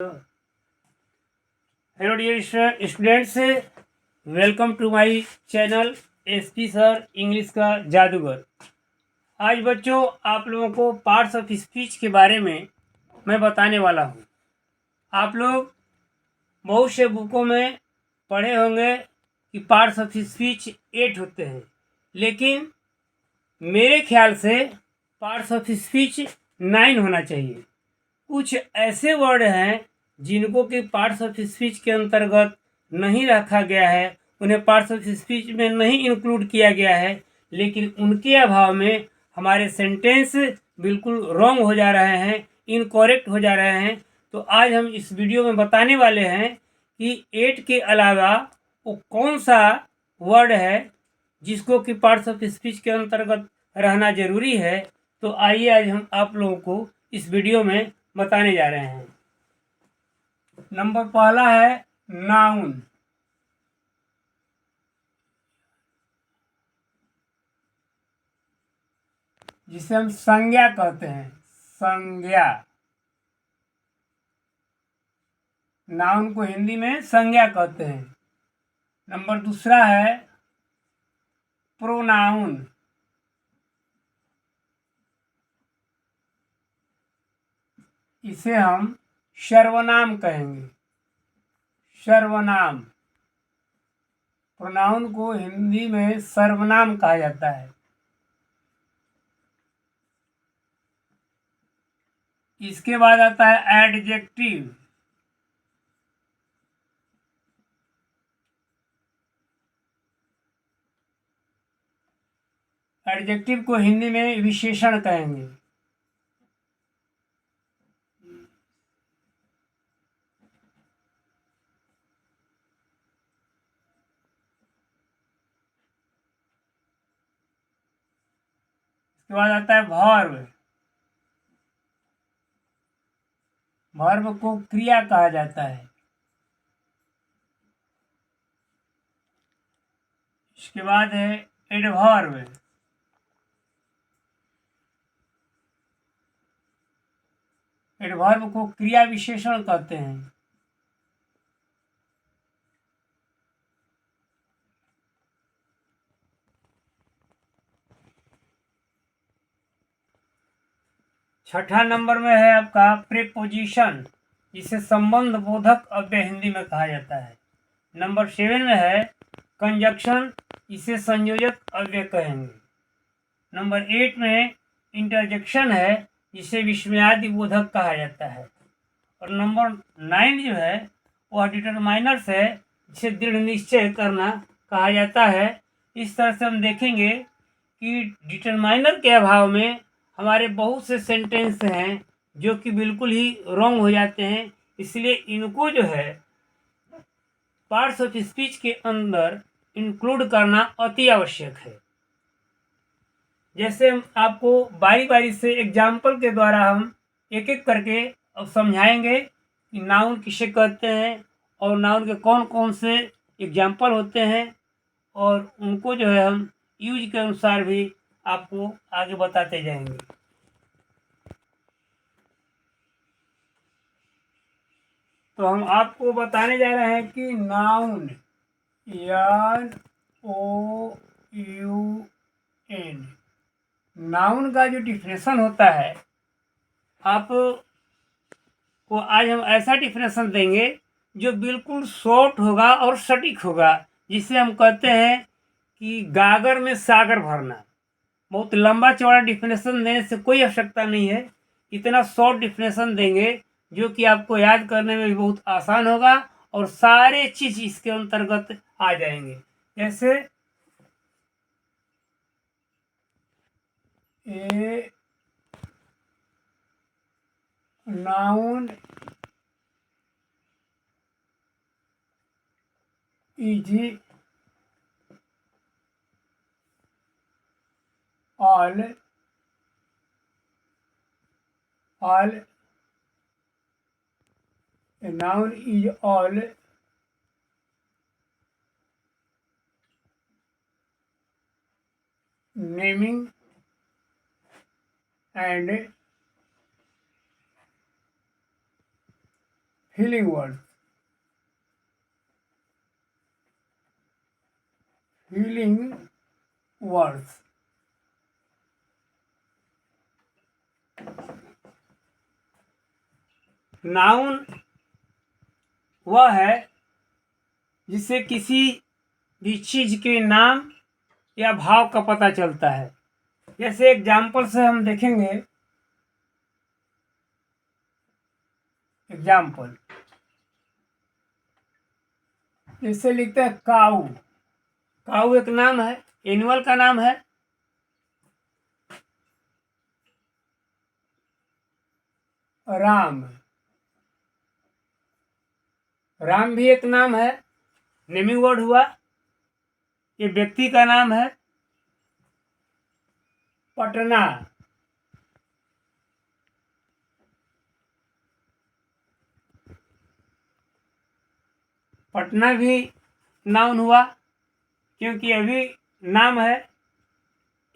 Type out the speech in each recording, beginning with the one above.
Hello dear students, welcome to my channel SP sir English का जादूगर। आज बच्चों आप लोगों को पार्ट्स ऑफ स्पीच के बारे में मैं बताने वाला हूँ। आप लोग बहुत से बुकों में पढ़े होंगे कि पार्ट्स ऑफ स्पीच 8 होते हैं, लेकिन मेरे ख्याल से पार्ट्स ऑफ स्पीच 9 होना चाहिए। कुछ ऐसे वर्ड हैं जिनको कि पार्ट्स ऑफ स्पीच के अंतर्गत नहीं रखा गया है, उन्हें पार्ट्स ऑफ स्पीच में नहीं इंक्लूड किया गया है, लेकिन उनके अभाव में हमारे सेंटेंस बिल्कुल रॉन्ग हो जा रहे हैं, इनकरेक्ट हो जा रहे हैं। तो आज हम इस वीडियो में बताने वाले हैं कि 8 के अलावा वो कौन सा वर्ड है जिसको कि पार्ट्स ऑफ स्पीच के अंतर्गत रहना जरूरी है। तो आइए आज हम आप लोगों को इस वीडियो में बताने जा रहे हैं। नंबर पहला है नाउन, जिसे हम संज्ञा कहते हैं। संज्ञा, नाउन को हिंदी में संज्ञा कहते हैं। नंबर दूसरा है प्रोनाउन, इसे हम सर्वनाम कहेंगे। सर्वनाम, प्रोनाउन को हिंदी में सर्वनाम कहा जाता है। इसके बाद आता है एडजेक्टिव, एडजेक्टिव को हिंदी में विशेषण कहेंगे। इसके बाद आता है वर्ब, वर्ब को क्रिया कहा जाता है। इसके बाद है एडवर्ब, एडवर्ब को क्रिया विशेषण कहते हैं। छठा नंबर में है आपका प्रीपोजिशन, जिसे संबंध बोधक अव्यय हिंदी में कहा जाता है। नंबर 7 में है कंजक्शन, इसे संयोजक अव्यय कहेंगे। नंबर 8 में इंटरजेक्शन है, जिसे विस्मयादि बोधक कहा जाता है। और नंबर 9 जो है वह डिटरमाइनर्स है, जिसे दृढ़ निश्चय करना कहा जाता है। इस तरह से हम देखेंगे कि डिटरमाइनर के अभाव में हमारे बहुत से सेंटेंस हैं जो कि बिल्कुल ही रॉन्ग हो जाते हैं। इसलिए इनको जो है पार्ट्स ऑफ स्पीच के अंदर इंक्लूड करना अति आवश्यक है। जैसे हम आपको बारी बारी से एग्जाम्पल के द्वारा हम एक एक करके अब समझाएंगे कि नाउन किसे कहते हैं और नाउन के कौन कौन से एग्जाम्पल होते हैं, और उनको जो है हम यूज के अनुसार भी आपको आगे बताते जाएंगे। तो हम आपको बताने जा रहे हैं कि नाउन, NOUN, नाउन का जो डिफिनेशन होता है, आप को आज हम ऐसा डिफिनेशन देंगे जो बिल्कुल शॉर्ट होगा और सटीक होगा, जिसे हम कहते हैं कि गागर में सागर भरना। बहुत लंबा चौड़ा डिफिनेशन देने से कोई आवश्यकता नहीं है, इतना शॉर्ट डिफिनेशन देंगे जो कि आपको याद करने में भी बहुत आसान होगा और सारे चीज इसके अंतर्गत आ जाएंगे। जैसे ए noun is all a noun is all naming and healing words, healing words. Noun वह है जिससे किसी भी चीज के नाम या भाव का पता चलता है। जैसे एग्जाम्पल से हम देखेंगे, एग्जाम्पल जैसे लिखते हैं काऊ। काऊ एक नाम है, एनिमल का नाम है। राम, राम भी एक नाम है, नेमिंग वर्ड हुआ। ये व्यक्ति का नाम है। पटना, पटना भी नाउन हुआ, क्योंकि अभी नाम है।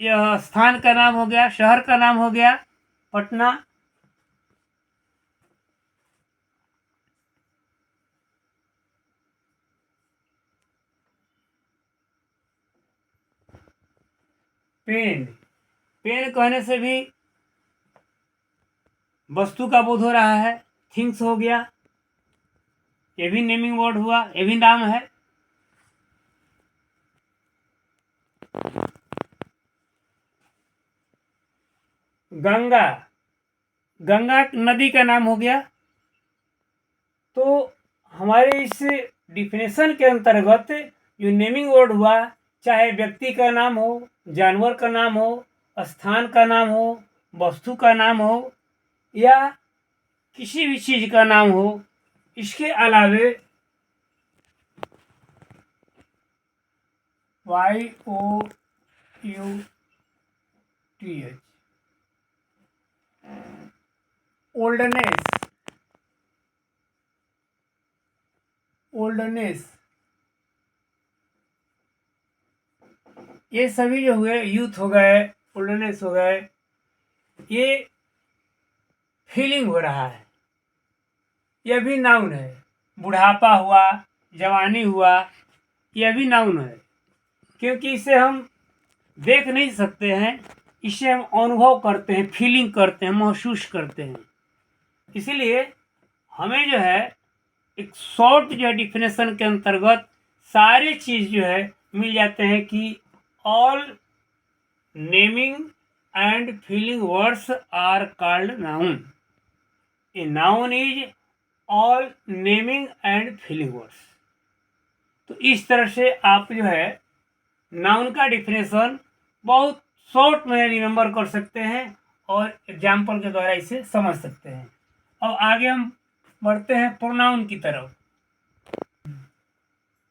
यह स्थान का नाम हो गया, शहर का नाम हो गया पटना। पेन, पेन कहने से भी वस्तु का बोध हो रहा है, थिंग्स हो गया। ये भी नेमिंग वर्ड हुआ, ये भी नाम है। गंगा, गंगा नदी का नाम हो गया। तो हमारे इस डिफिनेशन के अंतर्गत जो नेमिंग वर्ड हुआ, चाहे व्यक्ति का नाम हो, जानवर का नाम हो, स्थान का नाम हो, वस्तु का नाम हो, या किसी भी चीज का नाम हो, इसके अलावे YOUTH, ओल्डनेस, ओल्डनेस, ये सभी जो हुए, यूथ हो गए, ओल्डनेस हो गए, ये फीलिंग हो रहा है, यह भी नाउन है। बुढ़ापा हुआ, जवानी हुआ, यह भी नाउन है, क्योंकि इसे हम देख नहीं सकते हैं, इसे हम अनुभव करते हैं, फीलिंग करते हैं, महसूस करते हैं। इसीलिए हमें जो है एक शॉर्ट जो है डिफिनेशन के अंतर्गत सारे चीज जो है मिल जाते हैं कि all naming and feeling words are called noun. A noun is all naming and feeling words. तो इस तरह से आप जो है नाउन का डिफिनेशन बहुत शॉर्ट में रिमेम्बर कर सकते हैं और एग्जाम्पल के द्वारा इसे समझ सकते हैं। अब आगे हम बढ़ते हैं प्रोनाउन की तरफ।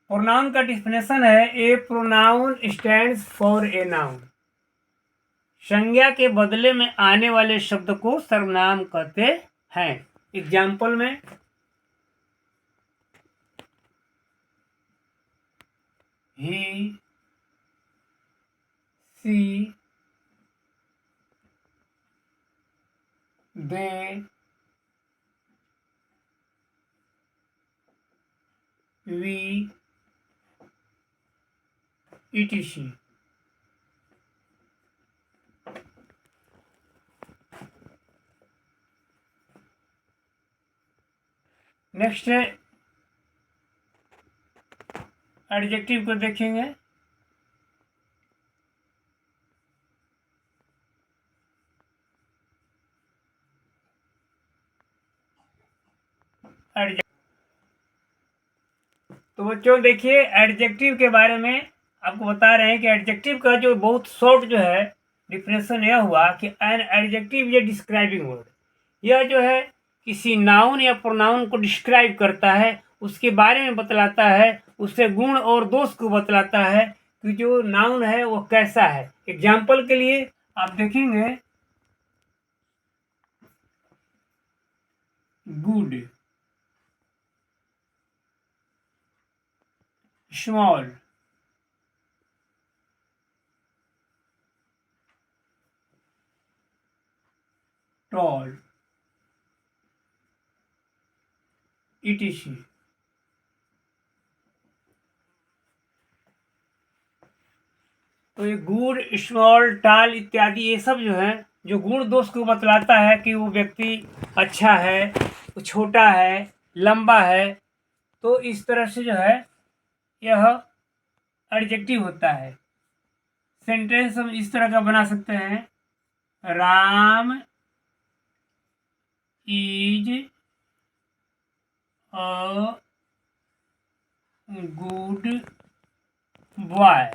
प्रोनाउन का डिफिनेशन है, a pronoun stands for a noun. संज्ञा के बदले में आने वाले शब्द को सर्वनाम कहते हैं। एग्जाम्पल में ही, सी, दे, वी, etc। नेक्स्ट है एडजेक्टिव को देखेंगे। तो बच्चों देखिए, एडजेक्टिव के बारे में आपको बता रहे हैं कि एडजेक्टिव का जो बहुत शॉर्ट जो है डिफिनेशन यह हुआ कि एन एडजेक्टिव ये डिस्क्राइबिंग वर्ड, यह जो है किसी नाउन या प्रोनाउन को डिस्क्राइब करता है, उसके बारे में बतलाता है, उससे गुण और दोष को बतलाता है कि जो नाउन है वो कैसा है। एग्जाम्पल के लिए आप देखेंगे, गुड, स्मॉल, टॉल, etc। तो ये गुड, स्मॉल, टाल इत्यादि ये सब जो है, जो गुण दोष को बतलाता है कि वो व्यक्ति अच्छा है, वो छोटा है, लंबा है, तो इस तरह से जो है यह एडजेक्टिव होता है। सेंटेंस हम इस तरह का बना सकते हैं, Ram is a good boy.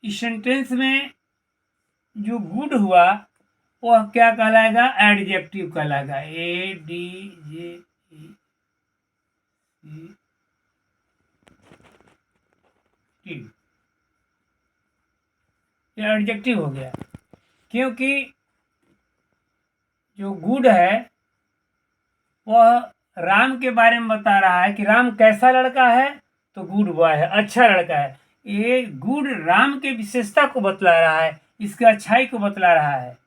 इस सेंटेंस में जो गुड हुआ वह क्या कहलाएगा? एडजेक्टिव कहलाएगा। ADJECT। ये एडजेक्टिव हो गया, क्योंकि जो गुड है वह राम के बारे में बता रहा है कि राम कैसा लड़का है, तो गुड बॉय है, अच्छा लड़का है। ये गुड राम के विशेषता को बतला रहा है, इसकी अच्छाई को बतला रहा है।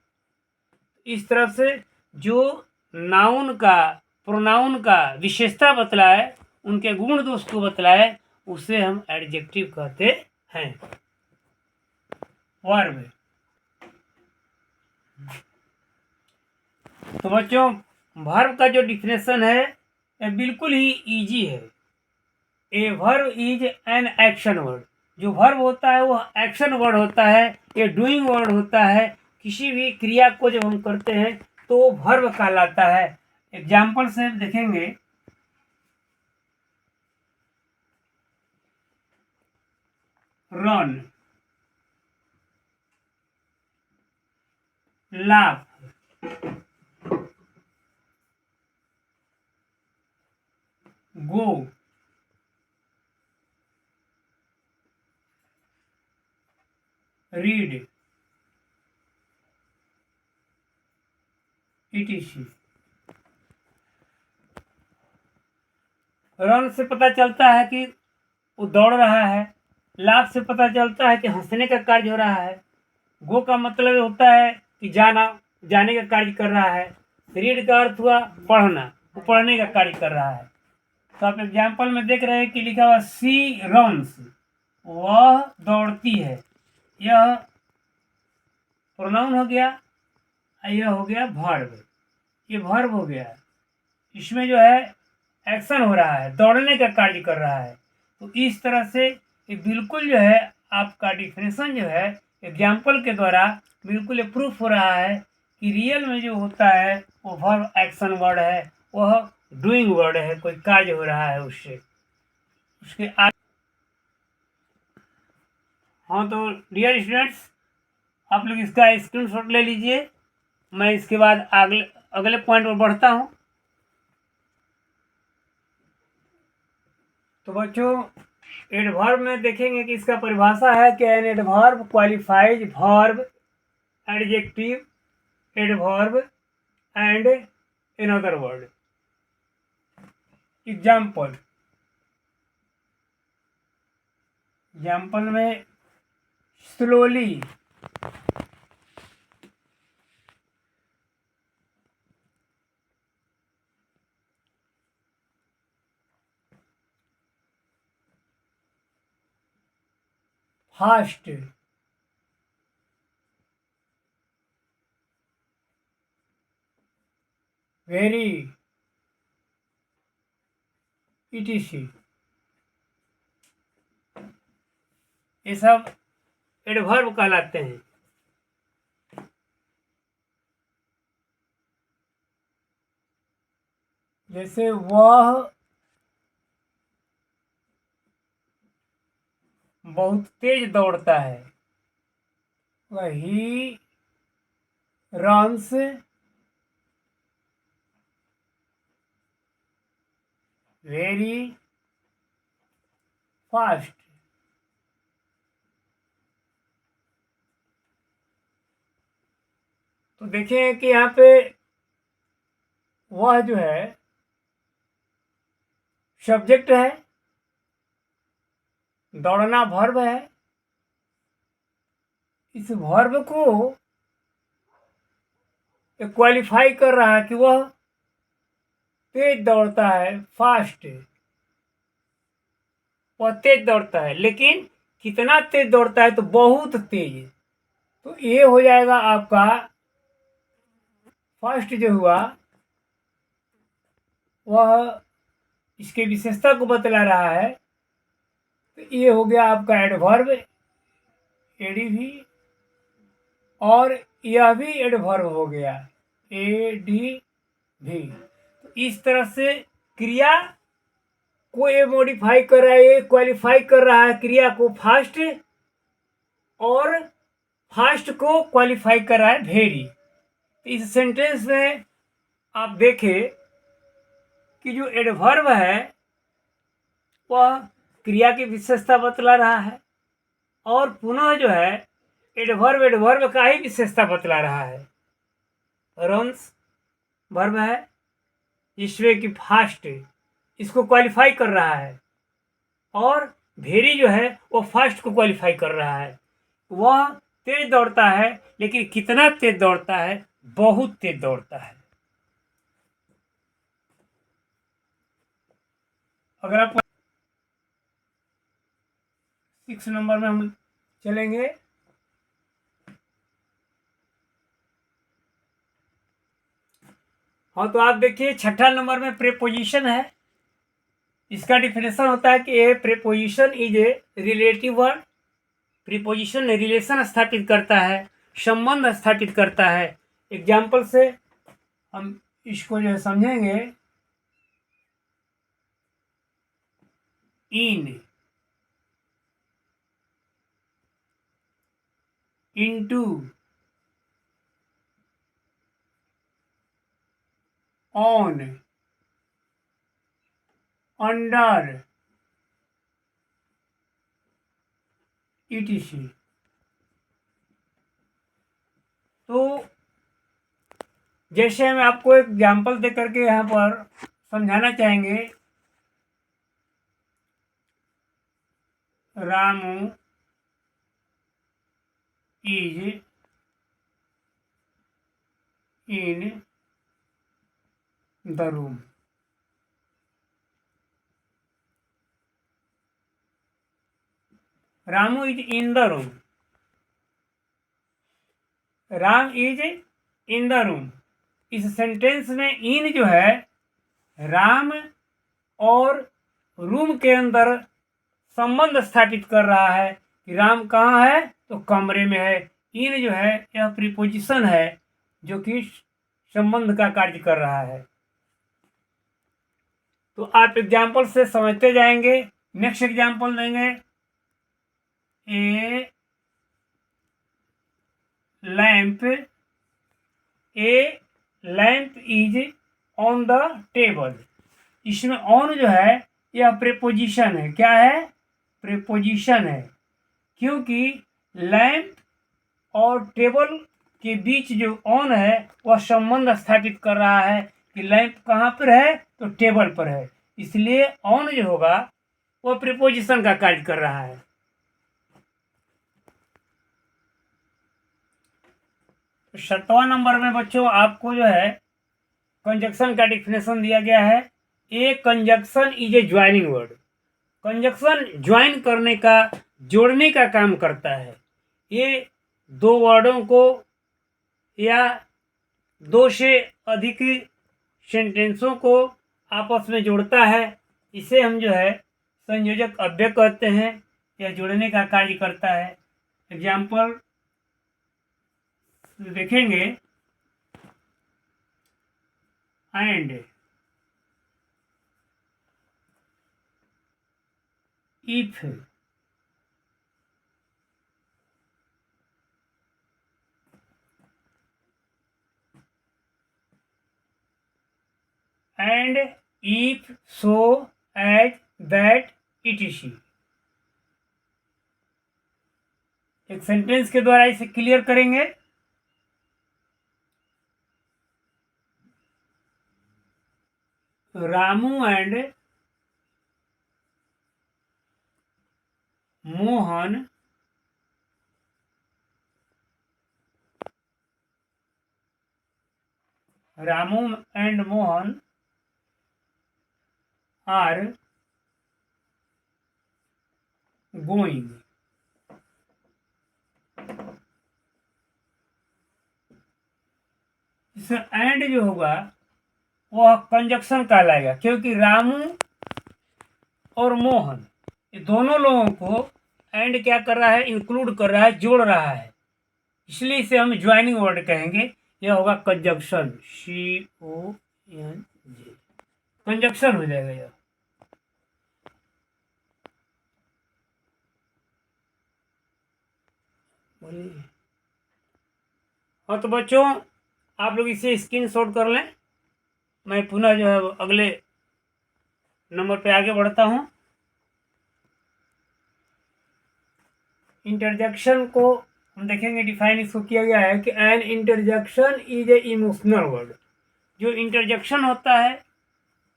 इस तरफ से जो नाउन का, प्रोनाउन का विशेषता बतलाए, उनके गुण दोष को बतलाए, उसे हम एडजेक्टिव कहते हैं। वर्ब। तो बच्चों, वर्ब का जो डिफिनेशन है ये बिल्कुल ही इजी है। A verb is an action word. जो वर्ब होता है वो एक्शन वर्ड होता है, ये डूइंग वर्ड होता है। किसी भी क्रिया को जब हम करते हैं तो वो वर्ब कहलाता है। एग्जाम्पल से देखेंगे, रन, लाफ, गो, रीड, etc। रन से पता चलता है कि वो दौड़ रहा है। लाफ से पता चलता है कि हंसने का कार्य हो रहा है। गो का मतलब होता है कि जाना, जाने का कार्य कर रहा है। रीड का अर्थ हुआ पढ़ना, वो पढ़ने का कार्य कर रहा है। तो आप एग्जाम्पल में देख रहे हैं कि लिखा हुआ सी रन्स, वह दौड़ती है। यह प्रोनाउन हो गया, यह हो गया वर्ब। ये वर्ब हो गया, इसमें जो है एक्शन हो रहा है, दौड़ने का कार्य कर रहा है। तो इस तरह से ये बिल्कुल जो है आपका डिफिनेशन जो है एग्जाम्पल के द्वारा बिल्कुल ये प्रूफ हो रहा है कि रियल में जो होता है वो वर्ब एक्शन वर्ड है, वह डूइंग वर्ड है, कोई कार्य हो रहा है उससे। उसके आगे, हाँ, तो डियर स्टूडेंट्स, आप लोग इसका स्क्रीनशॉट ले लीजिए। मैं इसके बाद अगले अगले पॉइंट पर बढ़ता हूँ। तो बच्चों, एडवर्ब में देखेंगे कि इसका परिभाषा है कि an adverb qualifies verb, adjective, adverb and another word. Example में स्लोली, फास्ट, वेरी, etc। ये सब एडवर्ब कहलाते हैं। जैसे वह बहुत तेज दौड़ता है, वही रन्स वेरी फास्ट। तो देखें कि यहाँ पे वह जो है सब्जेक्ट है, दौड़ना वर्ब है। इस वर्ब को क्वालिफाई कर रहा है कि वह तेज दौड़ता है, फास्ट, वह तेज दौड़ता है। लेकिन कितना तेज दौड़ता है? तो बहुत तेज। तो ये हो जाएगा आपका फर्स्ट जो हुआ वह इसके विशेषता को बतला रहा है। तो ये हो गया आपका एडवर्ब एडीवी, और यह भी एडवर्ब हो गया एडीवी। तो इस तरह से क्रिया को ये मॉडिफाई कर रहा है, ये क्वालिफाई कर रहा है क्रिया को फास्ट, और फास्ट को क्वालिफाई कर रहा है वेरी। इस सेंटेंस में आप देखें कि जो एडवर्ब है वह क्रिया की विशेषता बतला रहा है, और पुनः जो है एडवर्ब एडवर्ब का ही विशेषता बतला रहा है। रन्स वर्ब है जिसमें कि फास्ट इसको क्वालिफाई कर रहा है, और भेरी जो है वो फास्ट को क्वालिफाई कर रहा है। वह तेज दौड़ता है, लेकिन कितना तेज दौड़ता है? बहुत तेज दौड़ता है। अगर आप 6 नंबर में हम चलेंगे, हाँ, तो आप देखिए 6ठा नंबर में प्रीपोजिशन है। इसका डिफिनेशन होता है कि ए preposition is a relative word. Preposition relation स्थापित करता है, संबंध स्थापित करता है। एग्जाम्पल से हम इसको जो है समझेंगे। इन, इनटू, ऑन, अंडर, ईटीसी। तो जैसे हम आपको एक एग्जाम्पल दे करके यहाँ पर समझाना चाहेंगे। Ramu is in the room. Ramu is in the room. Ram is in the room. इस सेंटेंस में इन जो है राम और रूम के अंदर संबंध स्थापित कर रहा है कि राम कहाँ है? तो कमरे में है। इन जो है यह प्रीपोजिशन है जो कि संबंध का कार्य कर रहा है। तो आप एग्जाम्पल से समझते जाएंगे। नेक्स्ट एग्जाम्पल देंगे। A lamp, a lamp is on the table. इसमें ऑन जो है यह प्रीपोजिशन है। क्या है? प्रीपोजिशन है, क्योंकि लैंप और टेबल के बीच जो ऑन है वह संबंध स्थापित कर रहा है कि लैंप कहाँ पर है? तो टेबल पर है। इसलिए ऑन जो होगा वह प्रीपोजिशन का कार्य कर रहा है। 7वां नंबर में बच्चों आपको जो है कंजक्शन का डिफिनेशन दिया गया है। A conjunction is a joining word. Conjunction join करने का, जोड़ने का काम करता है। ये दो वर्डों को या दो से अधिक सेंटेंसों को आपस में जोड़ता है। इसे हम जो है संयोजक अव्यय कहते हैं। यह जोड़ने का कार्य करता है। एग्जाम्पल देखेंगे। And, if, and, if, so, as, that, etc। एक सेंटेंस के द्वारा इसे क्लियर करेंगे। Ramu and Mohan Ramu and Mohan are going. इसमें एंड जो होगा वह कंजक्शन कहलाएगा, क्योंकि रामू और मोहन ये दोनों लोगों को एंड क्या कर रहा है, इंक्लूड कर रहा है, जोड़ रहा है, इसलिए इसे हम ज्वाइनिंग वर्ड कहेंगे। यह होगा कंजक्शन, CONJ, कंजक्शन हो जाएगा यह। हाँ तो बच्चों, आप लोग इसे स्क्रीन शॉट कर लें। मैं पुनः जो है अगले नंबर पे आगे बढ़ता हूँ। इंटरजेक्शन को हम देखेंगे, डिफाइन इसको किया गया है कि an interjection is a emotional word. जो इंटरजेक्शन होता है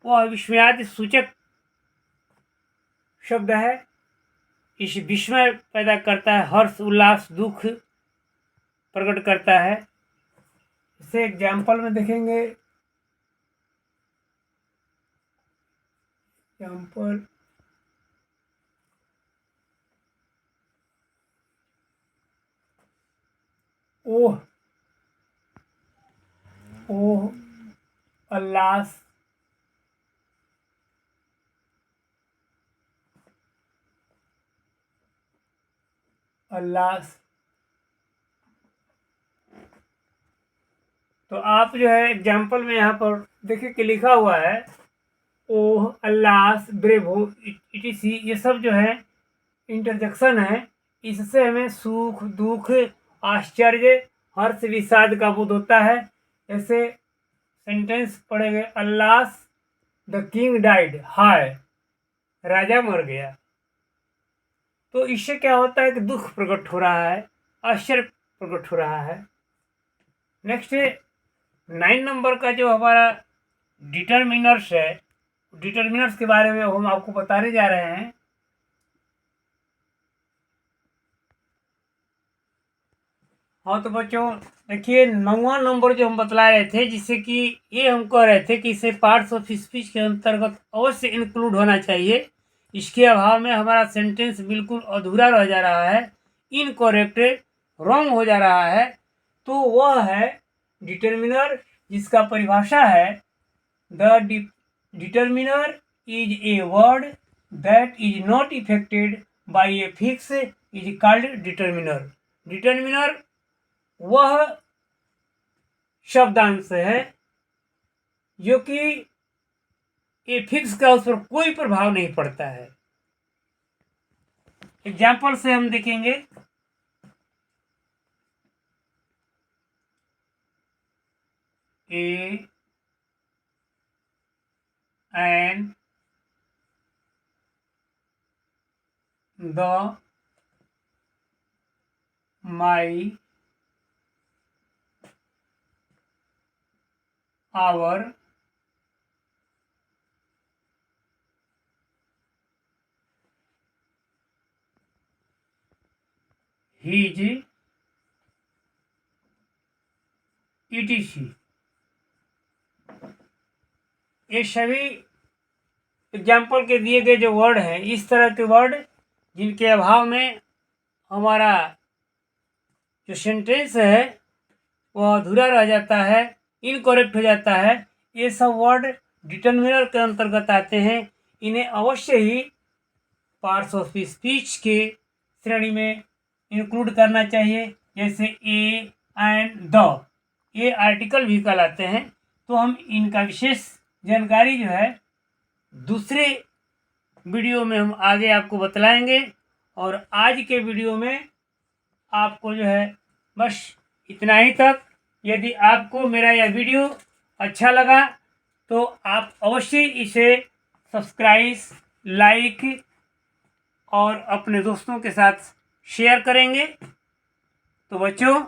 वह विस्मयादि सूचक शब्द है। इस विस्मय पैदा करता है, हर्ष उल्लास दुख प्रकट करता है। इसे एग्जाम्पल में देखेंगे। एग्जाम्पल, ओह ओह उल्लास, उल्लास। तो आप जो है एग्जाम्पल में यहाँ पर देखिए कि लिखा हुआ है ओह, उल्लास, ब्रेवो, इटीसी, ये सब जो है इंटरजेक्शन है। इससे हमें सुख दुख आश्चर्य हर्ष विषाद का बोध होता है। ऐसे सेंटेंस पढ़ेंगे, अल्लास द किंग डाइड, हाय राजा मर गया। तो इससे क्या होता है कि दुख प्रकट हो रहा है, आश्चर्य प्रकट हो रहा है। नेक्स्ट 9 नंबर का जो हमारा डिटरमिनर्स है, डिटरमिनर्स के बारे में हम आपको बताने जा रहे हैं। हाँ तो बच्चों देखिए, 9वां नंबर जो हम बतला रहे थे, जिससे कि ये हम कह रहे थे कि इसे पार्ट्स ऑफ स्पीच के अंतर्गत अवश्य इंक्लूड होना चाहिए। इसके अभाव में हमारा सेंटेंस बिल्कुल अधूरा रह जा रहा है, इनकरेक्ट, रॉन्ग हो जा रहा है। तो वह है डिटरमिनर, जिसका परिभाषा है the determiner is a word that is not affected by a fix is called determiner. Determiner वह शब्दांश है जो कि ए फिक्स का उस पर कोई प्रभाव नहीं पड़ता है। एग्जाम्पल से हम देखेंगे। A and the my our his ETC, ये सभी एग्जाम्पल के दिए गए जो वर्ड हैं, इस तरह के वर्ड जिनके अभाव में हमारा जो सेंटेंस है वह अधूरा रह जाता है, इनकरेक्ट हो जाता है, ये सब वर्ड डिटरमिनर के अंतर्गत आते हैं। इन्हें अवश्य ही पार्ट्स ऑफ स्पीच के श्रेणी में इंक्लूड करना चाहिए। जैसे ए एंड द, ये आर्टिकल भी कहलाते हैं। तो हम इनका विशेष जानकारी जो है दूसरे वीडियो में हम आगे आपको बतलाएंगे। और आज के वीडियो में आपको जो है बस इतना ही तक। यदि आपको मेरा यह वीडियो अच्छा लगा तो आप अवश्य इसे सब्सक्राइब, लाइक और अपने दोस्तों के साथ शेयर करेंगे। तो बच्चों,